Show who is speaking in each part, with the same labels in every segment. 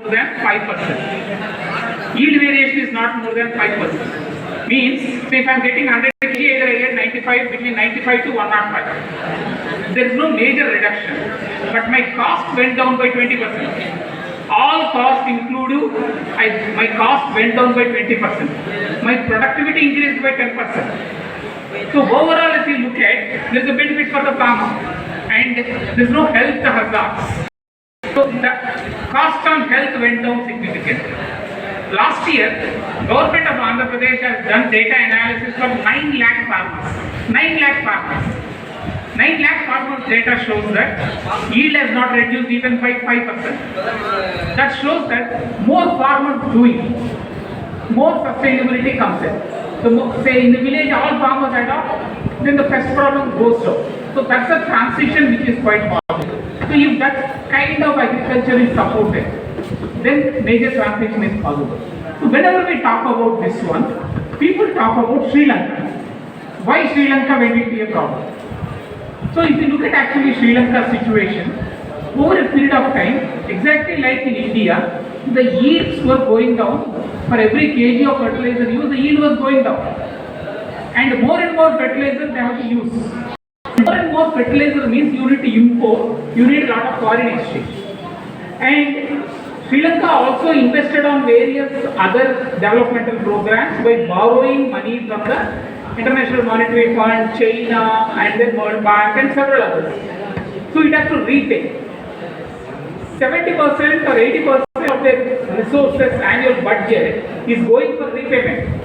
Speaker 1: more than 5%. Yield variation is not more than 5%. Means if I am getting 100 kg, either I get 95, between 95 to 105. There is no major reduction, but my cost went down by 20%. All costs include, my cost went down by 20%. My productivity increased by 10%. So overall, if you look at, there is a benefit for the farmer, and there is no health hazards. So the cost on health went down significantly. Last year, government of Andhra Pradesh has done data analysis for 9 lakh farmers. 9 lakh farmers. 9 lakh farmers data shows that yield has not reduced even by 5%. That shows that more farmers doing, more sustainability comes in. So say in the village all farmers adopt, then the pest problem goes down. So that's a transition which is quite positive. So if that kind of agriculture is supported, then major transition is possible. So whenever we talk about this one, people talk about Sri Lanka. Why Sri Lanka when it be a problem? So if you look at actually Sri Lanka's situation, over a period of time, exactly like in India, the yields were going down. For every kg of fertilizer used, the yield was going down. And more fertilizer they have to use. More and more fertilizer means you need to import, you need a lot of foreign exchange. And Sri Lanka also invested on various other developmental programs by borrowing money from the International Monetary Fund, China, and then World Bank and several others. So it has to repay. 70% or 80% of their resources annual budget is going for repayment.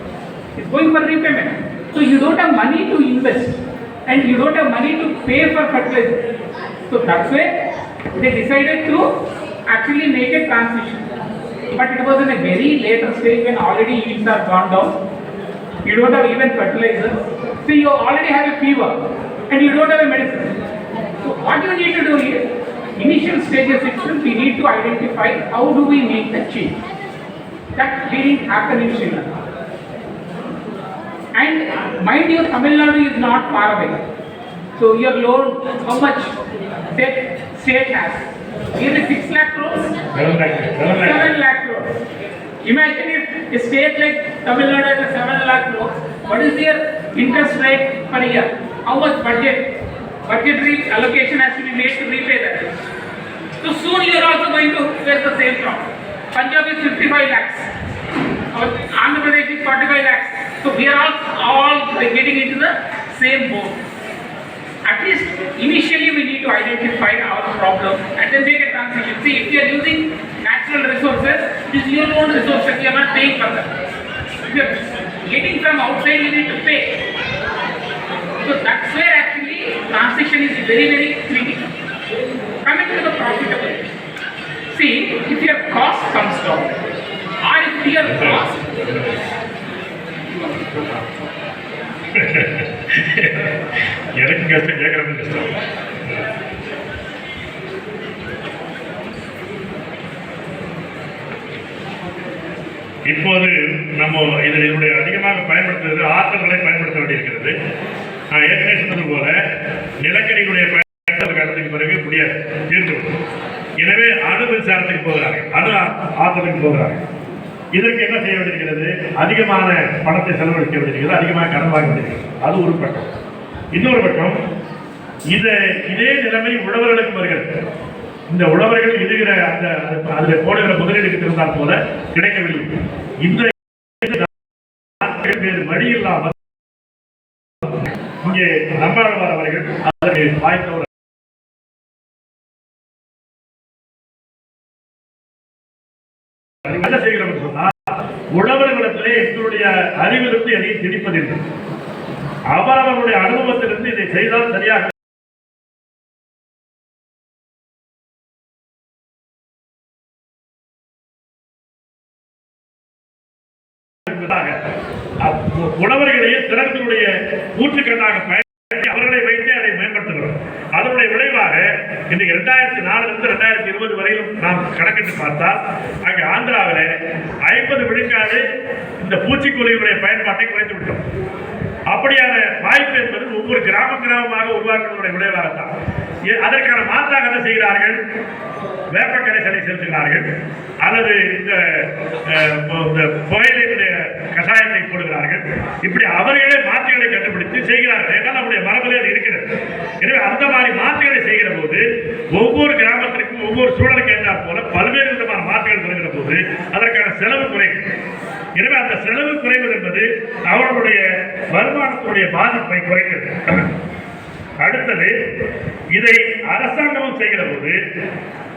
Speaker 1: It's going for repayment. So you don't have money to invest and you don't have money to pay for fertilizer. So that's why they decided to actually make a transition. But it was in a very later stage when already yields are gone down. You don't have even fertilizers. See, you already have a fever and you don't have a medicine. So what you need to do is, initial stages itself, we need to identify how do we make the change. That didn't happen in Sri Lanka. And mind you, Tamil Nadu is not far away. So your loan, how much debt state has? Nearly 6 lakh crores? 7 lakh crores. Imagine if a state like Tamil Nadu has 7 lakh crores, what is their interest rate per year? How much budgetary allocation has to be made to repay that? So soon you are also going to face the same problem. Punjab is 55 lakhs. Andhra Pradesh is 45 lakhs. So we are all getting into the same boat. At least initially we need to identify our problem and then make a transition. See, if you are using natural resources, it is your own resources, you are not paying for them. If you are getting from outside, you need to pay. So that's where actually transition is very, very critical. Coming to the profitability. See, if your cost comes down, or if your cost
Speaker 2: எனக்கு கஷ்டம் கேட்கறது கஷ்டம். இப்போது நம்ம இதனுடைய அதிகமாக பயன்படுத்துவது ஆற்றல்களை பயன்படுத்த வேண்டியிருக்கிறது. நான் ஏற்கனவே சொன்னது போல நிலக்கரிகளுடைய பயன்படுத்த காலத்துக்கு பிறகு முடியாது, தீர்ந்துவிடும். எனவே அணு மின்சாரத்துக்கு போகிறாங்க, அணு ஆற்றலுக்கு போகிறாங்க. இதற்கு என்ன செய்ய வேண்டியிருக்கிறது? அதிகமான பணத்தை செலவழிக்க வேண்டியிருக்கிறது, அதிகமாக கடன் வாங்க வேண்டியிருக்கிறது. அது ஒரு பக்கம். இன்னொரு பக்கம், இதே நிலைமை உழவர்களுக்கு வருகிறது. இந்த உழவர்கள் இடுகிற அந்த அதில் போடுகிற முதலீடுக்கு இருந்தால் போல கிடைக்கவில்லை. இந்த வழி இல்லாமல் இங்கே நம்மாழ்வார் அவர்கள் அதற்கு வாய்த்த என்ன செய்கிறோம் சொன்னால், உழவர்களிடத்திலே எங்களுடைய அறிவிலிருந்து எதையும் திணிப்பதில்லை. அவரவர்களுடைய அனுபவத்திலிருந்து இதை செய்தால் சரியாக உழவர்களையே திறத்தினுடைய ஊற்றுக்கண்ணாக பயன்படுத்தி அவர்களை வைத்து அதை மேம்படுத்துகிறோம். அதனுடைய விளைவாக இன்னைக்கு 2004 2020 வரையிலும் நாம் கணக்கிட்டு பார்த்தால் அங்கே ஆந்திராவில் 50 விழுக்காடு இந்த பூச்சிக்கொல்லிகளுடைய பயன்பாட்டை குறைத்து விட்டோம். அப்படியான வாய்ப்பு என்பது ஒவ்வொரு கிராமமாக உருவாக்குவதனுடைய விளைவாகத்தான். அதற்கான மாற்றாக என்ன செய்கிறார்கள்? வேப்பக்கரைசலை செலுத்துகிறார்கள் அல்லது இந்த புகையிலையுடைய கஷாயத்தை போடுகிறார்கள். இப்படி அவர்களே மாற்றுகளை கண்டுபிடித்து செய்கிறார்கள். ஏன்னா நம்முடைய மரபிலே அது இருக்கிறது. எனவே அந்த மாதிரி மாற்றுகளை செய்கிற போது ஒவ்வொரு கிராமத்திற்கும் ஒவ்வொரு சூழலுக்கு ஏற்றாற் போல பல்வேறு விதமான மாற்றுகள் வருகிற போது அதற்கான செலவு குறையும். எனவே அந்த செலவு குறைவது என்பது அவர்களுடைய வருமானத்துடைய பாதிப்பை குறைக்கிறது. அடுத்தது, இதை அரசாங்கமும் செய்கிற போது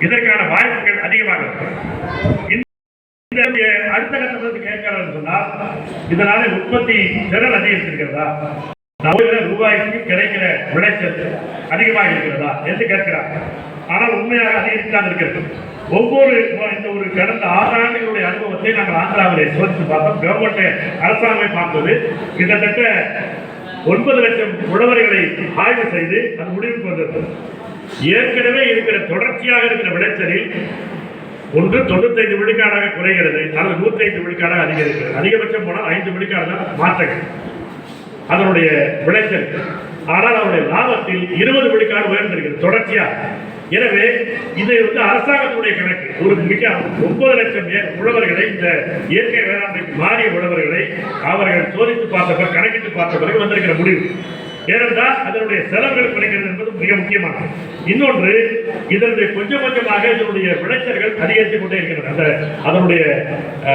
Speaker 2: இதற்கான வாய்ப்புகள் அதிகமாக அடுத்த கட்டத்திற்கு கேட்கிறார் சொன்னால் இதனால உற்பத்தி திறன் அதிகரித்திருக்கிறதா, ரூபாய்க்கு கிடைக்கிற விளைச்சல் அதிகமாக இருக்கிறதா என்று கேட்கிறார். ஆனால் உண்மையாக அதிகரித்தான் இருக்கிறது. ஒவ்வொரு இந்த ஒரு கடந்த 6 ஆண்டுகளுடைய அனுபவத்தை நாங்கள் ஆந்திராவிலே சோதித்து பார்த்தோம். கவர்மெண்ட் அரசாங்கமே பார்த்தது கிட்டத்தட்ட 9 லட்சம் உழவர்களை ஆய்வு செய்து அது முடிவுக்கு வந்தது. ஏற்கனவே இருக்கிற தொடர்ச்சியாக இருக்கிற விளைச்சலில் ஒன்று 95 விழுக்காடாக குறைகிறது அல்லது 105 விழுக்காடாக அதிகரிக்கிறது. அதிகபட்சம் போனால் 5 விழுக்காடு தான் மாற்றங்கள் அதனுடைய விளைச்சல். ஆனால் அவருடைய லாபத்தில் 20 விழுக்காடு உயர்ந்திருக்கிறது தொடர்ச்சியாக. எனவே இதை அரசாங்கத்துடைய கணக்கு ஒரு மிக 9 லட்சம் உழவர்களை இந்த இயற்கை வேளாண்மைக்கு மாறிய உழவர்களை அவர்கள் சோதித்து பார்த்த பிறகு கணக்கிட்டு பார்த்த பிறகு வந்திருக்கிற முடிவு. ஏனென்றால் அதனுடைய செலவுகள் குறைக்கிறது என்பது மிக முக்கியமானது. இன்னொன்று, இதனுடைய கொஞ்சம் கொஞ்சமாக இதனுடைய விளைச்சல்கள் அதிகரித்துக் கொண்டே இருக்கிறது. அதனுடைய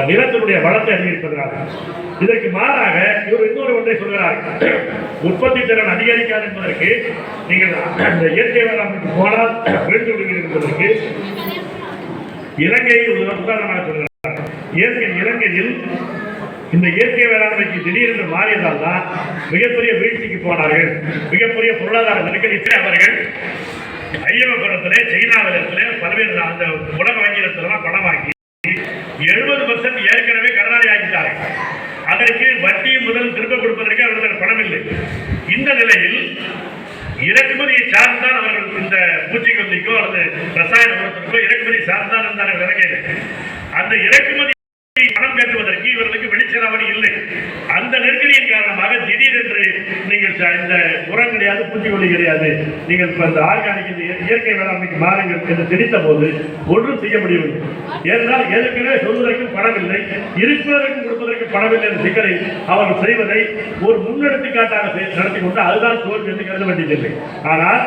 Speaker 2: நிலத்தினுடைய வளத்தை அதிகரிப்பதனால. இதற்கு மாறாக இவர் இன்னொரு ஒன்றை சொல்கிறார்கள். உற்பத்தி திறன் அதிகரிக்காது என்பதற்கு நீங்கள் இந்த இயற்கை வேளாண்மைக்கு போனால் விழுந்து விடுவீர்கள் என்பதற்கு இலங்கையை உதாரணமாக சொல்கிறார். இலங்கையில் இந்த இயற்கை வேளாண்மைக்கு திடீரென்று மாறியதால் தான் மிகப்பெரிய வீழ்ச்சிக்கு போனார்கள். மிகப்பெரிய பொருளாதார நெருக்கடிக்கு அவர்கள் IMF பணத்திலே சைனாவிலே பல்வேறு அந்த உலக வங்கியிடத்திலாம் பணம் வாங்கி 70% ஏற்கனவே கடனாளி ஆகிட்டார்கள். அதற்கு வட்டி முதல் திரும்ப கொடுப்பதற்கு அவர்கள் பணம் இல்லை. இந்த நிலையில் இறக்குமதியை சார்ந்தான் அவர்கள் இந்த பூச்சிக்கொல்லிக்கோ அல்லது ரசாயன உரத்திற்கோ இறக்குமதி சார்ந்தான் இருந்தார்கள் இலங்கையில். அந்த இறக்குமதி பணம் கட்டுவதற்கு இவர்களுக்கு வெளிச்செலாவணி இல்லை. அந்த நெருக்கடியின் காரணமாக திடீரென்று நீங்கள் இந்த உரம் கிடையாது, பூச்சிக்கொல்லி கிடையாது, நீங்கள் இந்த ஆர்கானிக் இயற்கை வேளாண்மைக்கு மாறுங்கள் என்று தெரிந்த போது ஒன்றும் செய்ய முடியவில்லை. ஏனென்றால் ஏற்கனவே சொல்வதற்கு பணம் இல்லை, இருப்பதற்கு கொடுப்பதற்கு பணம் இல்லை என்ற சிக்கலை அவர்கள் செய்வதை ஒரு முன்னெடுத்துக்காட்டாக நடத்தி கொண்டு அதுதான் தோல்வி என்று கருத வேண்டியதில்லை. ஆனால்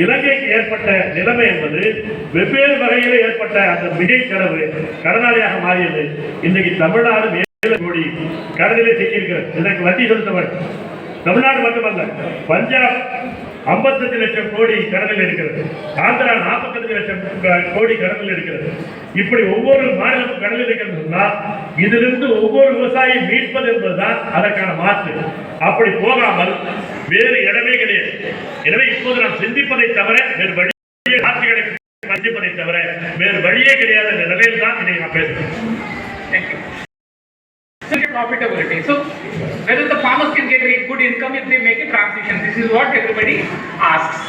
Speaker 2: இலங்கைக்கு ஏற்பட்ட நிலைமை என்பது வெவ்வேறு வகையில் ஏற்பட்ட அந்த மிகை செலவு கடனாளியாக மாறியது. இன்றைக்கு தமிழ்நாடு 7 கோடி கடனிலே சிக்கியிருக்கிறது. இதற்கு வட்டி செலுத்த வேண்டும். தமிழ்நாடு மட்டுமல்ல, பஞ்சாப் 55 லட்சம் கோடி கடனில் இருக்கிறது. ஆந்திரா 45 லட்சம் கோடி கடனில் இருக்கிறது. இப்படி ஒவ்வொரு மாநிலமும் கடனில் இருக்கிறது சொன்னால் இதிலிருந்து ஒவ்வொரு விவசாயியும் மீட்பது என்பதுதான் அதற்கான மாற்று. அப்படி போகாமல் வேறு இடமே கிடையாது. எனவே இப்போது நாம் சிந்திப்பதை தவிர வேறு வழியே மாற்றுகளை சிந்திப்பதை தவிர வேறு வழியே கிடையாது என்ற நிலையில் தான் இதை நான் பேசுகிறேன்.
Speaker 1: Profitability. So whether the farmers can get a good income if they make a transition, this is what everybody asks.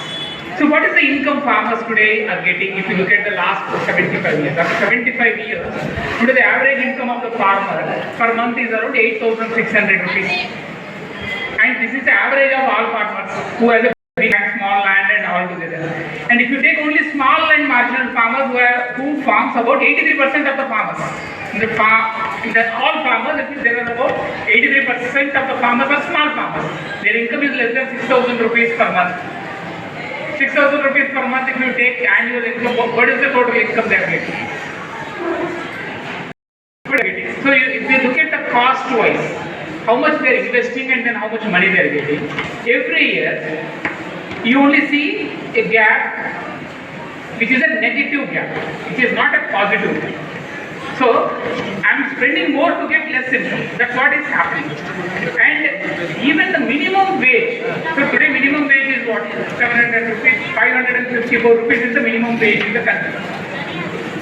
Speaker 1: So what is the income farmers today are getting if you look at the last 75 years? After 75 years, today the average income of the farmer per month is around 8,600 rupees. And this is the average of all farmers who has a big and small land and all together. And if you take only small and marginal farmers who farms about 83% of the farmers. All farmers, there are about 83% of the farmers are small farmers. Their income is less than 6,000 rupees per month. 6,000 rupees per month, if you take annual income, what is the total income they are getting? So if you look at the cost wise, how much they are investing and then how much money they are getting, every year you only see a gap which is a negative gap, which is not a positive gap. So I am spending more to get less income. That's what is happening. And even the minimum wage, so today minimum wage is what? 700 rupees, 554 rupees is the minimum wage in the country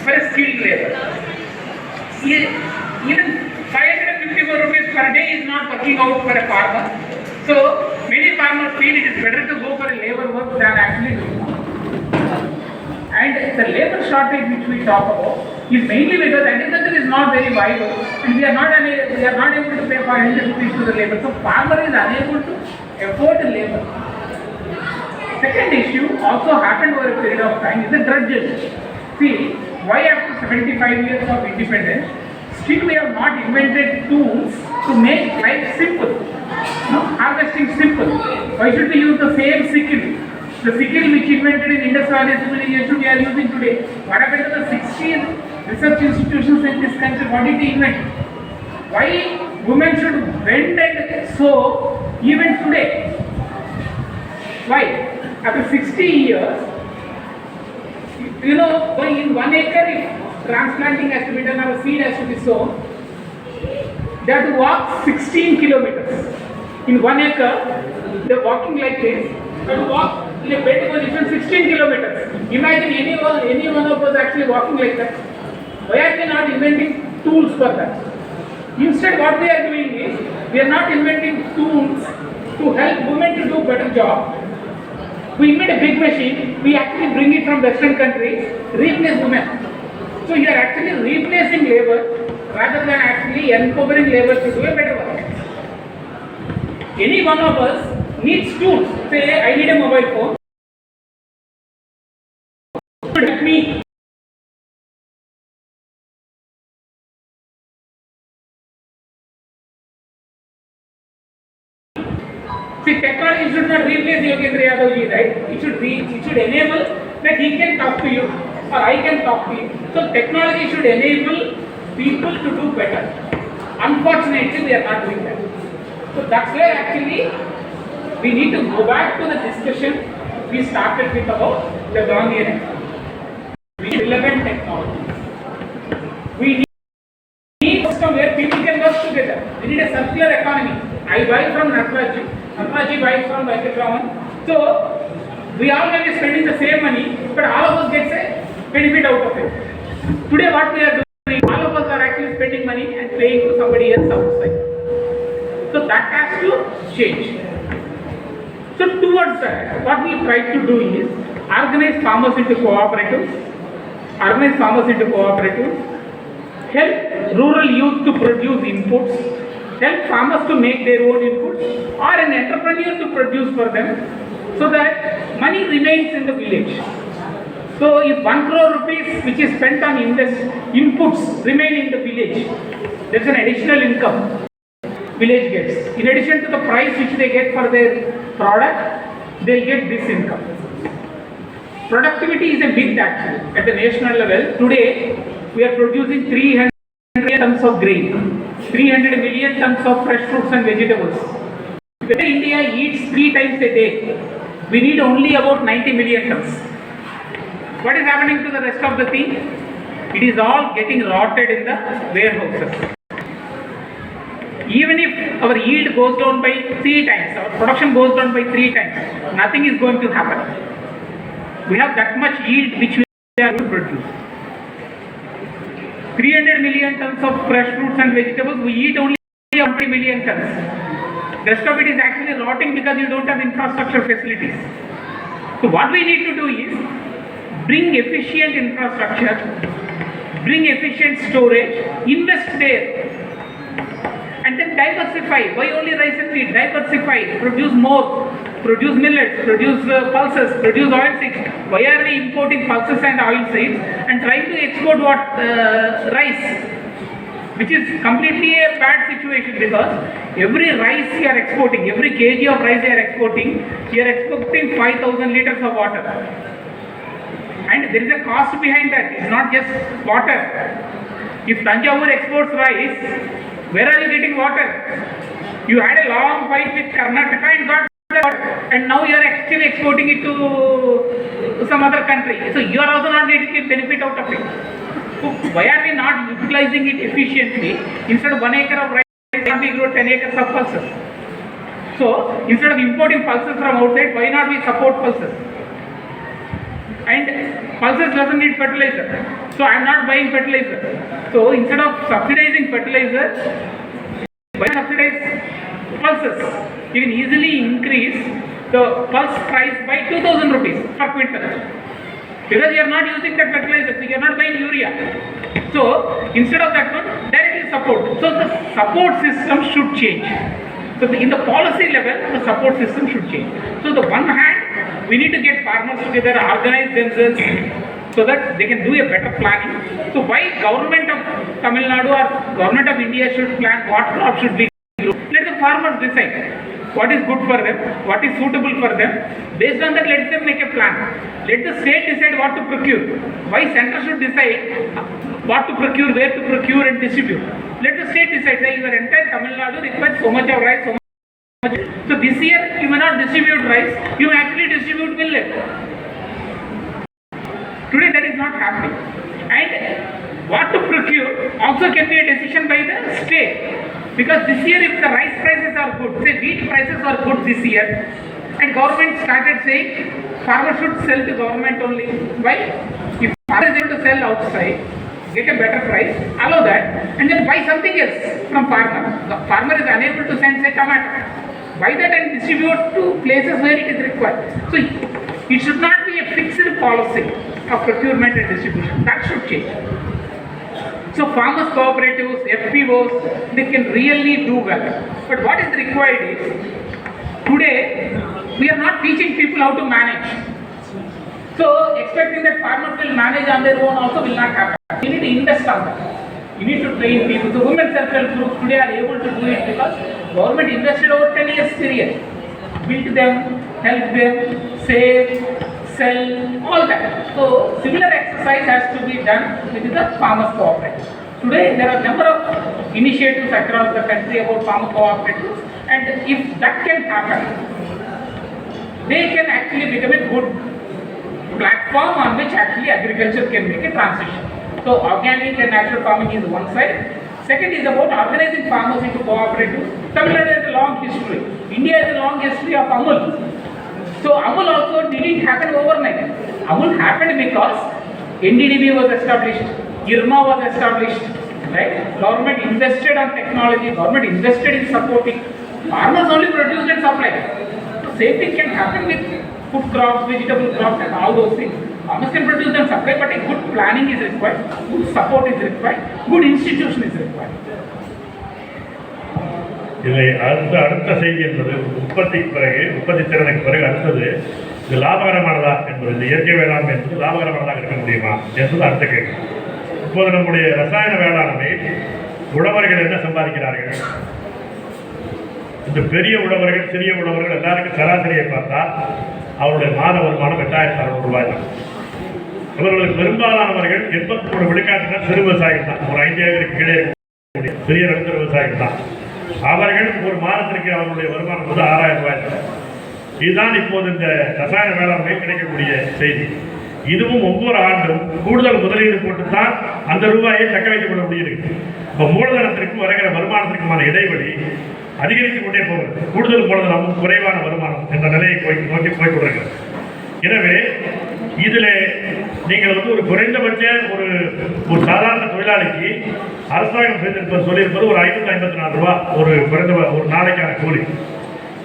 Speaker 1: for a skilled labor. Even 554 rupees per day is not working out for a farmer. So many farmers feel it is better to go for a labor work than actually doing. And the labor shortage which we talk about is mainly because agriculture is not very viable and we are not able to pay 500 rupees to the labor. So farmer is unable to afford the labor. Second issue also happened over a period of time is the drudgery. See, why after 75 years of independence, still we have not invented tools to make life simple. No? Harvesting simple. Why should we use the same sickle? The sickle which invented in Indus Valley civilization we are using today. What happened to the 16 research institutions in this country? What did they invent? Why women should bend and sew even today? Why? After 60 years, you know, in 1 acre, if transplanting has to be done or a seed has to be sown, they have to walk 16 kilometers. In 1 acre, they are walking like this, they have to walk in a bed position 16 kilometers. Imagine any one of us actually walking like that. Why are we not inventing tools for that? Instead, what we are doing is, we are not inventing tools to help women to do better job. We invent a big machine, we actually bring it from Western countries, replace women. So you are actually replacing labor rather than actually empowering labor to do a better work. Any one of us needs tools. Say, I need a mobile phone. Help me. See, technology should not replace Yogendra Yadavji, right? It should enable that he can talk to you or I can talk to you. So technology should enable people to do better. Unfortunately, we are not doing that. So that's where actually we need to go back to the discussion we started with about the Gandhian. We need relevant technology. We need a system where people can work together. We need a circular economy. I buy from Nataraji buys from Venkatraman. So we all may be spending the same money, but all of us get a benefit out of it. Today what we are doing, all of us are actually spending money and paying to somebody else outside. So that has to change. So towards that, what we try to do is organize farmers into cooperatives, help rural youth to produce inputs, help farmers to make their own inputs, or an entrepreneur to produce for them, so that money remains in the village. So if 1 crore rupees which is spent on inputs remain in the village, there is an additional income village gets. In addition to the price which they get for their product, they get this income. Productivity is a myth actually at the national level. Today we are producing 300 tons of grain, 300 million tons of fresh fruits and vegetables. If India eats 3 times a day, we need only about 90 million tons. What is happening to the rest of the thing? It is all getting rotted in the warehouses. Even if our yield goes down by 3 times, our production goes down by 3 times, nothing is going to happen. We have that much yield which we are going to produce. 300 million tons of fresh fruits and vegetables, we eat only 20 million tons. The rest of it is actually rotting because you don't have infrastructure facilities. So what we need to do is bring efficient infrastructure, bring efficient storage, invest there, and then diversify. Why only rice and wheat? Diversify, produce more, produce millets, produce pulses, produce oil seeds. Why are we importing pulses and oil seeds and trying to export rice? Which is completely a bad situation, because every rice you are exporting, every kg of rice you are exporting 5,000 liters of water. And there is a cost behind that. It's not just water. If Tanjavur exports rice, where are you getting water? You had a long fight with Karnataka and got water, and now you are actually exporting it to some other country. So you are also not getting a benefit out of it. So why are we not utilizing it efficiently? Instead of 1 acre of rice, we grow 10 acres of pulses. So instead of importing pulses from outside, why not we support pulses? And pulses doesn't need fertilizer. So I am not buying fertilizer. So instead of subsidizing fertilizer, why subsidize pulses? You can easily increase the pulse price by 2,000 rupees per quintal. Because you are not using that fertilizer, so you are not buying urea. So instead of that one, directly support. So the support system should change. So in the policy level, the support system should change. So the one hand, we need to get farmers together, organize themselves, so that they can do a better planning. So why government of Tamil Nadu or government of India should plan what crop should be grown? Let the farmers decide what is good for them, what is suitable for them. Based on that, let them make a plan. Let the state decide what to procure. Why center should decide what to procure, where to procure and distribute? Let the state decide. Say your entire Tamil Nadu requires so much of rice, so much. So this year you may not distribute rice, you may actually distribute millet. Today that is not happening. And what to procure also can be a decision by the state. Because this year if the rice prices are good, say wheat prices are good this year, and government started saying farmers should sell to government only. Why? If farmer is able to sell outside, get a better price, allow that, and then buy something else from farmer. The farmer is unable to send say tomato. Buy that and distribute to places where it is required. So it should not be a fixed policy of procurement and distribution. That should change. So farmers cooperatives, FPOs, they can really do well. But what is required is, today we are not teaching people how to manage. So expecting that farmers will manage on their own also will not happen. You need to invest on that. You need to train people. So women self-help groups today are able to do it because government invested over 10 years period. Build them, help them, save, sell, all that. So similar exercise has to be done with the farmers cooperative. Today there are a number of initiatives across the country about farmer cooperatives, and if that can happen, they can actually become a good platform on which actually agriculture can make a transition. So organic and natural farming is one side. Second is about organizing farmers into cooperatives. Tamil Nadu has a long history. India has a long history of Amul. So Amul also didn't happen overnight. Amul happened because NDDB was established, IRMA was established, right? Government invested on technology, government invested in supporting. Farmers only produced and supplied. So same thing can happen with food crops, vegetable crops and all those things. Farmers can produce and supply, but a good planning is required, good support is required, good institution is required.
Speaker 2: இதில் அடுத்த செய்தி என்பது உற்பத்திக்கு பிறகு உற்பத்தி திறனுக்கு பிறகு அடுத்தது இது லாபகரமானதா என்பது இந்த இயற்கை வேளாண்மை என்பது லாபகரமானதாக இருக்க முடியுமா என்பது அடுத்த கேள்வி. இப்போது நம்முடைய ரசாயன வேளாண்மை உழவர்கள் என்ன சம்பாதிக்கிறார்கள்? இந்த பெரிய உழவர்கள் சிறிய உழவர்கள் எல்லாருக்கும் சராசரியை பார்த்தா அவருடைய மாத வருமானம் 8,600 ரூபாய் தான். அவர்களுக்கு பெரும்பாலானவர்கள் 83 விழுக்காட்டினர் சிறு விவசாயிகள் தான். ஒரு 5 ஏக்கருக்கு கீழே இருக்கக்கூடிய பெரிய நடுத்தர விவசாயிகள் தான். அவர்கள் ஒரு மாதத்திற்கு அவர்களுடைய வருமானம் வந்து 6,000 ரூபாய் தான். இதுதான் இப்போது இந்த ரசாயன வேளாண்மை கிடைக்கக்கூடிய செய்தி. இதுவும் ஒவ்வொரு ஆண்டும் கூடுதல் முதலீடு போட்டுத்தான் அந்த ரூபாயை தக்க வைத்துக் கொள்ள முடியுது. இப்போ மூலதனத்திற்கும் வருகிற வருமானத்திற்குமான இடைவெளி அதிகரித்துக் கொண்டே போகிறது. கூடுதல் மூலதனமும் குறைவான வருமானம் என்ற நிலையை நோக்கி போய்கொண்டிருக்கிறது. எனவே இதில் நீங்கள் வந்து ஒரு குறைந்தபட்ச ஒரு சாதாரண தொழிலாளிக்கு அரசாங்கம் செய்திருப்பது சொல்லியிருப்பது ஒரு 554 ரூபா ஒரு நாளைக்கான கூலி.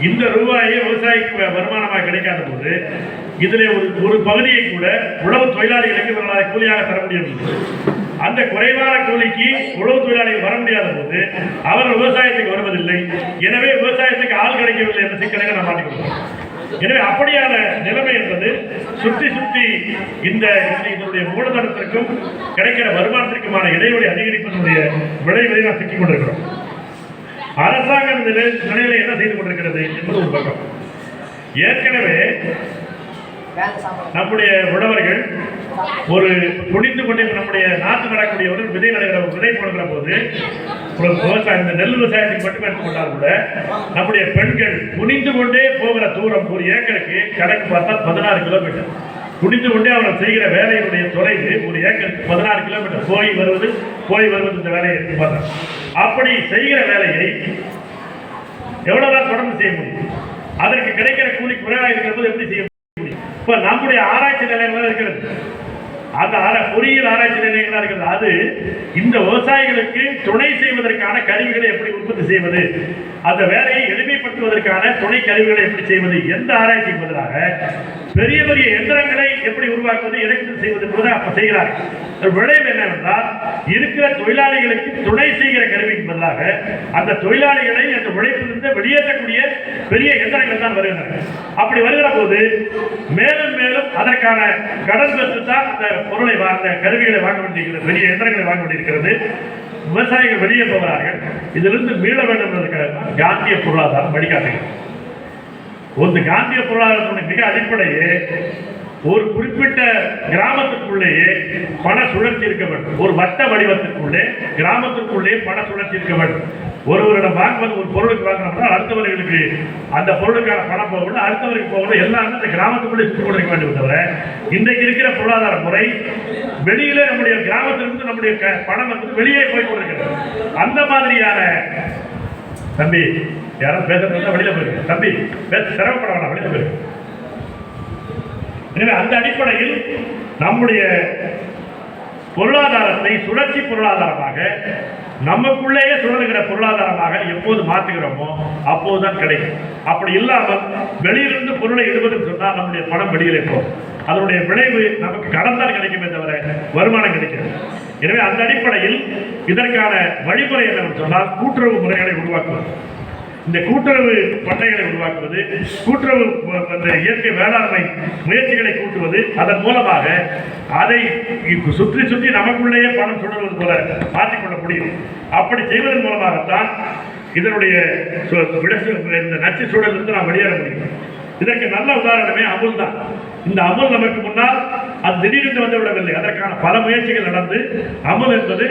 Speaker 2: இந்த ரூபாயை விவசாயிக்கு வருமானமாக கிடைக்காத போது இதில் ஒரு பகுதியை கூட உழவு தொழிலாளிகளுக்கு இவர்களால் கூலியாக தர முடியவில்லை. அந்த குறைவான கூலிக்கு உழவு தொழிலாளிகள் வர முடியாத போது அவர்கள் விவசாயத்துக்கு வருவதில்லை. எனவே விவசாயத்துக்கு ஆள் கிடைக்கவில்லை என்ற சிக்கலை நாம் மாட்டிக்கொள்கிறோம். எனவே அப்படியான நிலைமை என்பது சுற்றி இதனுடைய மூலதனத்திற்கும் கிடைக்கிற வருமானத்திற்குமான இடைவெளி அதிகரிப்பதனுடைய விளைவுகளை நாம் சிக்கிக் கொண்டிருக்கிறோம். அரசாங்கம் இந்த நிலையில என்ன செய்து கொண்டிருக்கிறது என்பது ஒரு பக்கம். ஏற்கனவே நம்முடைய உழவர்கள் ஒரு குனிந்து கொண்டே நம்முடைய நாட்டு நடக்கூடியவர்கள் விதை போடுகிற போது விவசாயம் இந்த நெல் விவசாயத்துக்கு மட்டும் எடுத்துக்கொண்டால் கூட நம்முடைய பெண்கள் குனிந்து கொண்டே போகிற தூரம் ஒரு ஏக்கருக்கு கணக்கு பார்த்தா 16 கிலோமீட்டர். குனிந்து கொண்டே அவர்கள் செய்கிற வேலையினுடைய தொலைவு ஒரு ஏக்கருக்கு 16 கிலோமீட்டர். போய் வருவது இந்த வேலையை பார்த்தா அப்படி செய்கிற வேலையை எவ்வளவுதான் தொடர்ந்து செய்ய முடியும்? அதற்கு கிடைக்கிற கூலி குறைவாக இருக்கிற போது எப்படி செய்ய முடியும்? இப்ப நம்முடைய ஆராய்ச்சி நிலையங்கள் இருக்கிறது, அந்த பொறியியல் ஆராய்ச்சி நிலையங்களாக இருக்கிறது. அது இந்த விவசாயிகளுக்கு துணை செய்வதற்கான கருவிகளை எப்படி உற்பத்தி செய்வது, அந்த வேலையை எளிமைப்படுத்துவதற்கான துணை கருவிகளை எப்படி செய்வது, எந்த ஆராய்ச்சிக்கு பதிலாக பெரிய பெரிய எந்திரங்களை எப்படி உருவாக்குவது, இறக்குமதி செய்வது என்பதை அப்ப செய்கிறார்கள். விளைவு என்னவென்றால் இருக்கிற தொழிலாளிகளுக்கு துணை செய்கிற கருவிக்கு பதிலாக அந்த தொழிலாளிகளை அந்த உழைப்பிலிருந்து வெளியேற்றக்கூடிய பெரிய எந்திரங்கள் தான் வருகின்றன. அப்படி வருகிற போது மேலும் மேலும் அதற்கான கடன் பெற்று தான் அந்த பொருளை கருவிகளை வாங்க வேண்டியிருக்கிறது, பெரிய இயந்திரங்களை வாங்க வேண்டியிருக்கிறது. விவசாயிகள் வெளியே போகிறார்கள். இதிலிருந்து மீள வேண்டும் என்பதற்காக காந்திய பொருளாதாரம் வழிகாட்டுகிறது. ஒரு காந்திய பொருளாதாரத்தினுடைய மிக அடிப்படையே ஒரு குறிப்பிட்ட கிராமத்துக்குள்ளேயே பண சுழற்சி இருக்க வேண்டும். ஒரு வட்ட வடிவத்திற்குள்ளே கிராமத்திற்குள்ளே பண சுழற்சி இருக்க வேண்டும். ஒருவரிடம் வாங்குவது, ஒரு பொருளுக்கு வாங்கினோம்னா அடுத்தவர்களுக்கு அந்த பொருளுக்கான பணம் போகணும், அடுத்தவருக்கு போகணும், எல்லாமே அந்த கிராமத்துக்குள்ளே சுற்றி கொண்டிருக்க வேண்டும். தவிர இன்றைக்கு இருக்கிற பொருளாதார முறை வெளியிலே நம்முடைய கிராமத்திலிருந்து நம்முடைய பணம் வந்து வெளியே போய் கொண்டிருக்கிறது. அந்த மாதிரியான தம்பி யாரும் பேசுறதா வெளியில போயிருக்கு, தம்பி பேச சிரமப்பட வேணாம், வெளியில போயிருக்கு. எனவே அந்த அடிப்படையில் நம்முடைய பொருளாதாரத்தை சுழற்சி பொருளாதாரமாக, நமக்குள்ளேயே சுழலுகிற பொருளாதாரமாக எப்போது மாற்றுகிறோமோ அப்போதுதான் கிடைக்கும். அப்படி இல்லாமல் வெளியிலிருந்து பொருளை இடுவதுன்னு சொன்னால் நம்முடைய பணம் வெளியிலே போகும். அதனுடைய விளைவு நமக்கு கடன் தான் கிடைக்குமே தவிர வருமானம் கிடைக்கிறது. எனவே அந்த அடிப்படையில் இதற்கான வழிமுறை என்னவென்று சொன்னால் கூட்டுறவு முறைகளை உருவாக்குவது, இந்த கூட்டுறவு பண்ணைகளை உருவாக்குவது, கூட்டுறவு இயற்கை வேளாண்மை முயற்சிகளை கூட்டுவது, அதன் மூலமாக அதை சுற்றி சுற்றி நமக்குள்ளேயே பணம் சுழல்வது போல மாற்றிக்கொள்ள முடியும். அப்படி செய்வதன் மூலமாகத்தான் இதனுடைய இந்த நச்சு சூழலிருந்து நாம் வெளியேற முடியும். இதற்கு நல்ல உதாரணமே அமுல் தான். இந்த அமுல் நமக்கு முன்னால் அது திடீரென்று வந்துவிடவில்லை. அதற்கான பல முயற்சிகள் நடந்து அமுல் என்பது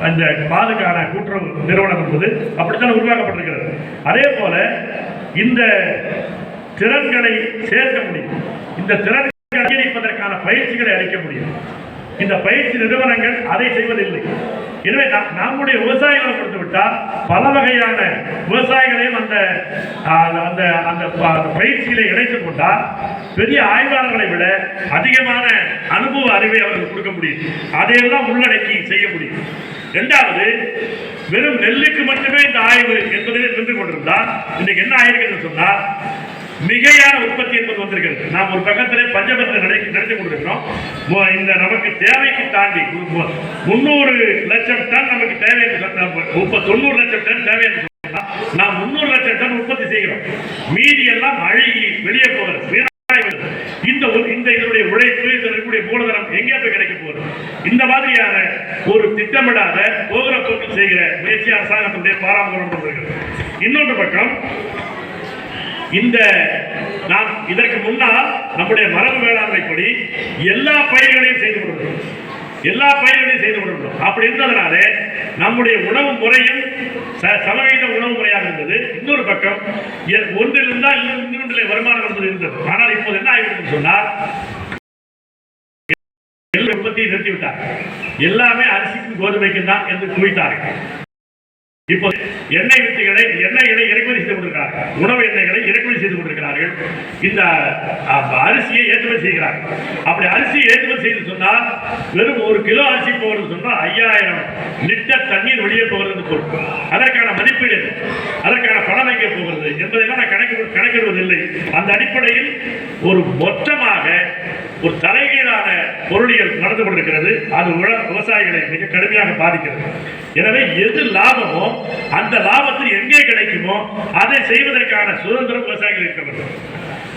Speaker 2: இந்த பாலுக்கான கூட்டுறவு நிறுவனம் என்பது அப்படித்தான் உருவாக்கப்பட்டிருக்கிறது. அதே போல இந்த திறன்களை சேர்க்க முடியும், இந்த திறன்களை அதிகரிப்பதற்கான பயிற்சிகளை அளிக்க முடியும். இந்த பயிற்சி நிறுவனங்கள் அதை செய்வதில்லை. எனவே நம்முடைய விவசாயிகளை கொடுத்து விட்டால் பல வகையான விவசாயிகளையும் அந்த அந்த அந்த பயிற்சிகளை இணைத்துக் கொண்டால் பெரிய ஆய்வாளர்களை விட அதிகமான அனுபவ அறிவை அவர்கள் கொடுக்க முடியும். அதையெல்லாம் உள்ளடக்கி செய்ய முடியும். இரண்டாவது, வெறும் நெல்லுக்கு மட்டுமே இந்த ஆய்வு என்பதிலே நின்று கொண்டிருந்தால் இன்னைக்கு என்ன ஆயிருக்குன்னு சொன்னால் மிகையான உற்பத்தி என்பது வந்திருக்கிறது. நாம் ஒரு பக்கத்திலே பஞ்சபத்தை நடத்தி கொண்டிருக்கிறோம். இந்த நமக்கு தேவைக்கு தாண்டி 300 லட்சம் டன் நமக்கு தேவை, 90 லட்சம் டன் தேவை என்று சொன்னால் நாம் 300 லட்சம் டன் உற்பத்தி செய்கிறோம். மீதி எல்லாம் அழுகி வெளியே போகிறது. இந்த இதனுடைய உழைப்பு, இதனுடைய மூலதனம் எங்கே போய் கிடைக்க போகிறது? இந்த மாதிரியான ஒரு திட்டமிடாத போகிற போக்கில் செய்கிற முயற்சி அரசாங்கத்தினுடைய பாராமுகம். இன்னொன்று பக்கம் இந்த நாம் இதற்கு முன்னால் நம்முடைய மரபு வேளாண்மைப்படி எல்லா பயிர்களையும் செய்து கொண்டிருக்கிறோம், எல்லா பயிர்களையும் செய்து கொண்டிருக்கிறோம். அப்படி இருந்ததுனாலே நம்முடைய உணவு முறையும் சமவீத உணவு முறையாக இருந்தது. இன்னொரு பக்கம் ஒன்றில் இருந்தால் இன்னொன்றிலே வருமானம் என்பது இருந்தது. ஆனால் இப்போது என்ன ஆகிவிட்டது சொன்னால் உற்பத்தியை நிறுத்திவிட்டார். எல்லாமே அரிசிக்கும் கோதுமைக்கும் தான் என்று குவித்தார்கள். இப்போ எண்ணெய் வித்துகளை இறக்குமதி செய்து கொண்டிருக்கிறார்கள், உணவு எண்ணெய்களை இறக்குமதி செய்து கொண்டிருக்கிறார்கள், இந்த அரிசியை ஏற்றுமதி செய்கிறார்கள். அப்படி அரிசியை ஏற்றுமதி செய்து சொன்னால் வெறும் 1 கிலோ அரிசி போகிறது சொன்னால் 5000 லிட்டர் தண்ணீர் வெளியே போகிறது பொருள். அதற்கான மதிப்பீடு, அதற்கான பணம் எங்கே போகிறது என்பதெல்லாம் நான் கணக்கிடுவதில்லை. அந்த அடிப்படையில் ஒரு மொத்தமாக ஒரு தலைகீழான பொருளியல் நடந்து கொண்டிருக்கிறது. அது விவசாயிகளை மிக கடுமையாக பாதிக்கிறது. எனவே எது லாபமோ அந்த லாபத்தில் எங்கே கிடைக்குமோ அதை செய்வதற்கான சுதந்திரம் விவசாயிகள் இருக்க வேண்டும்.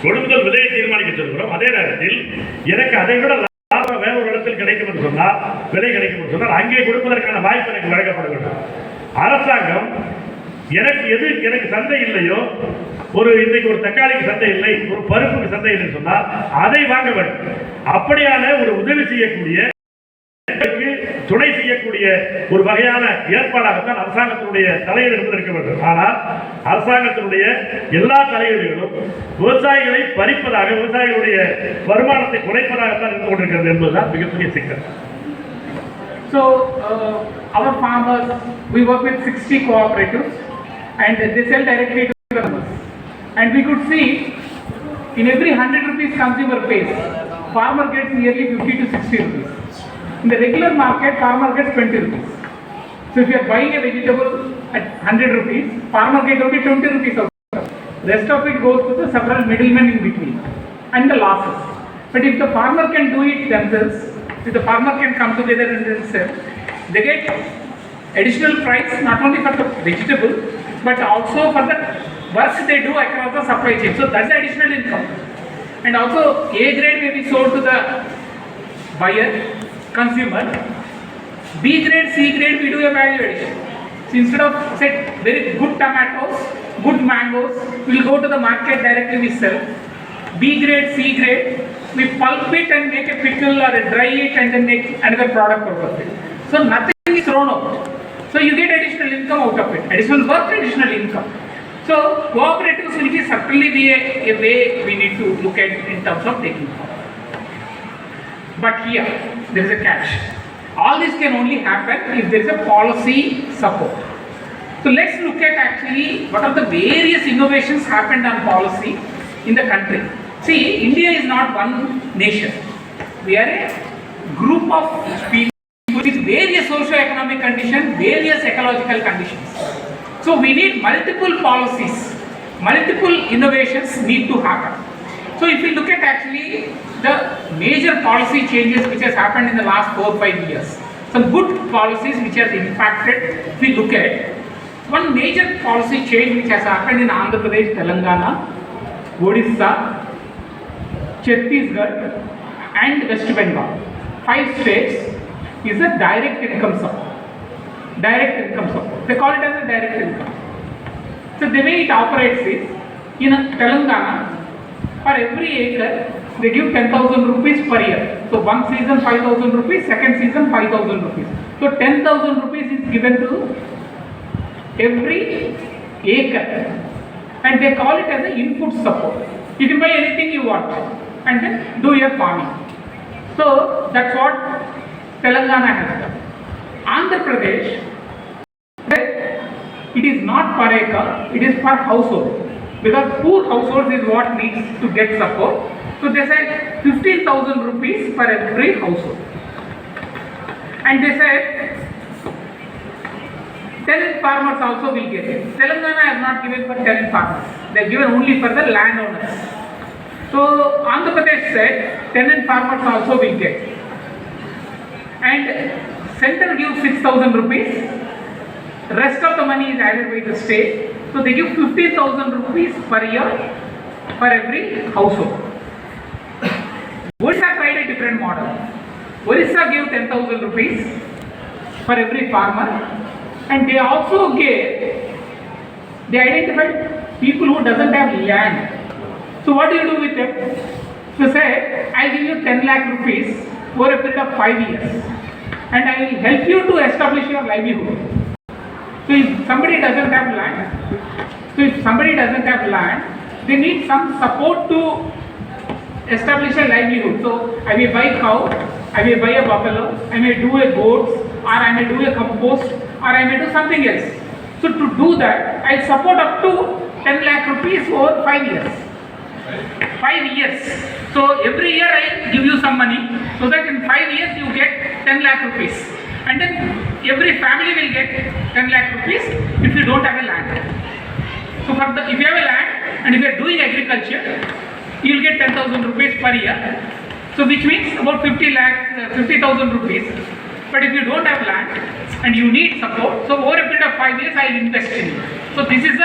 Speaker 2: கொள்முதல் விலையை தீர்மானிக்க சொல்கிறோம். அதே நேரத்தில் எனக்கு அதை விட லாபம் வேற ஒரு இடத்தில் கிடைக்கும் என்று சொன்னால், விலை கிடைக்கும் என்று சொன்னால் அங்கே கொடுப்பதற்கான வாய்ப்பு எனக்கு வழங்கப்பட வேண்டும். அரசாங்கம் எனக்கு சந்தை இல்லையோ, இன்றைக்கு ஒரு தக்காளிக்கு சந்தை இல்லை, ஒரு பருப்புக்கு சந்தை இல்லை சொன்னால் அதை வாங்க வேண்டும். அப்படியான ஒரு உதவி செய்யக்கூடிய, துணை செய்யக்கூடிய ஒரு வகையான ஏற்பாடாகத்தான் அரசாங்கத்தினுடைய தலையீடு இருக்க வேண்டும். ஆனால் அரசாங்கத்தினுடைய எல்லா தலையீடுகளும் விவசாயிகளை பறிப்பதாக, விவசாயிகளுடைய வருமானத்தை குறைப்பதாகத்தான் இருந்து கொண்டிருக்கிறது என்பதுதான் மிகப்பெரிய சிக்கல்.
Speaker 1: So our farmers, we work with 60 cooperatives and they sell directly to customers. And we could see in every 100 rupees consumer pays, farmer gets nearly 50 to 60 rupees. In the regular market, farmer gets 20 rupees. So if you are buying a vegetable at 100 rupees, farmer gets only 20 rupees out. Rest of it goes to the several middlemen in between and the losses. But if the farmer can do it themselves, if the farmer can come together and themselves, they get additional price not only for the vegetable but also for the work they do across the supply chain. So that's the additional income. And also A grade may be sold to the buyer, consumer. B grade, C grade, we do a value addition. So instead of say very good tomatoes, good mangoes, we will go to the market directly, we sell. B grade, C grade, we pulp it and make a pickle or a dry it and then make another product out of it. So nothing is thrown out. So you get additional income out of it, additional work, additional income. So cooperatives will be certainly be a way we need to look at in terms of taking forward. But here there is a catch. All this can only happen if there is a policy support. So let's look at actually what are the various innovations happened on policy in the country. See, India is not one nation. We are a group of people with various socio-economic conditions, various ecological conditions. So we need multiple policies, multiple innovations need to happen. So if you look at actually the major policy changes which has happened in the last 4 or 5 years, some good policies which has impacted, if we look at one major policy change which has happened in Andhra Pradesh, Telangana, Odisha, Chhattisgarh and West Bengal. 5 states is a direct income support. Direct income support. They call it as a direct income. So the way it operates is, in Telangana, for every acre, they give 10,000 rupees per year. So one season 5,000 rupees, second season 5,000 rupees. So 10,000 rupees is given to every acre. And they call it as an input support. You can buy anything you want and then do your farming. So that's what Telangana has done. Andhra Pradesh, it is not per acre, it is per household. Because poor households is what needs to get support. So they said 15,000 rupees per every household. And they said 10 farmers also will get it. Telangana has not given for 10 farmers. They have given only for the landowners. So Andhra Pradesh said 10 farmers also will get. And center gives 6,000 rupees. Rest of the money is added by the state. So they give 15,000 rupees per year for every household. Odisha tried a different model. Odisha gave 10,000 rupees for every farmer, and they also gave, they identified people who doesn't have land. So what do you do with them? So say, I'll give you 10 lakh rupees over a period of 5 years, and I will help you to establish your livelihood. So if somebody doesn't have land, they need some support to establish a livelihood. So I may buy cow, I may buy a buffalo, I may do a goat, or I may do a compost, or I may do something else. So to do that, I support up to 10 lakh rupees over 5 years. 5 years. So every year I give you some money, so that in 5 years you get 10 lakh rupees. And then every family will get 10 lakh rupees if you don't have a land. So if you have a land and if you are doing agriculture, you will get 10,000 rupees per year. So which means about 50,000 rupees. But if you don't have land and you need support, so over a period of 5 years I will invest in you. So this is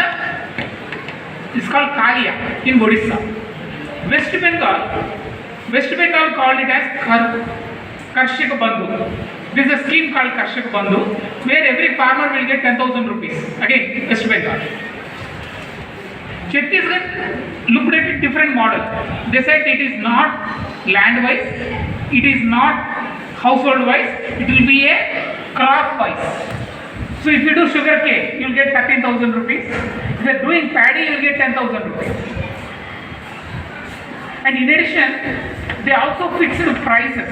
Speaker 1: it's called Kalia in Odisha. West Bengal called it as Karshak Bandhu. There is a scheme called Karshak Bandhu where every farmer will get 10,000 rupees. Again, West Bengal. Chhattisgarh looked at a different model. They said it is not land wise, it is not household wise, it will be a crop wise. So if you do sugar cane, you will get 13,000 rupees. If you are doing paddy, you will get 10,000 rupees. And in addition, they also fixed prices.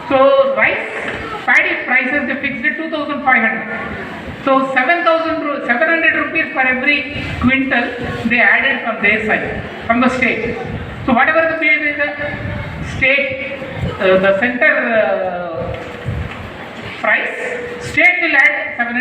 Speaker 1: So rice, paddy prices they fixed at 2,500. So 700 rupees for every quintal they added from their side, from the state. So whatever the pay is the state, the center price, state will add 700.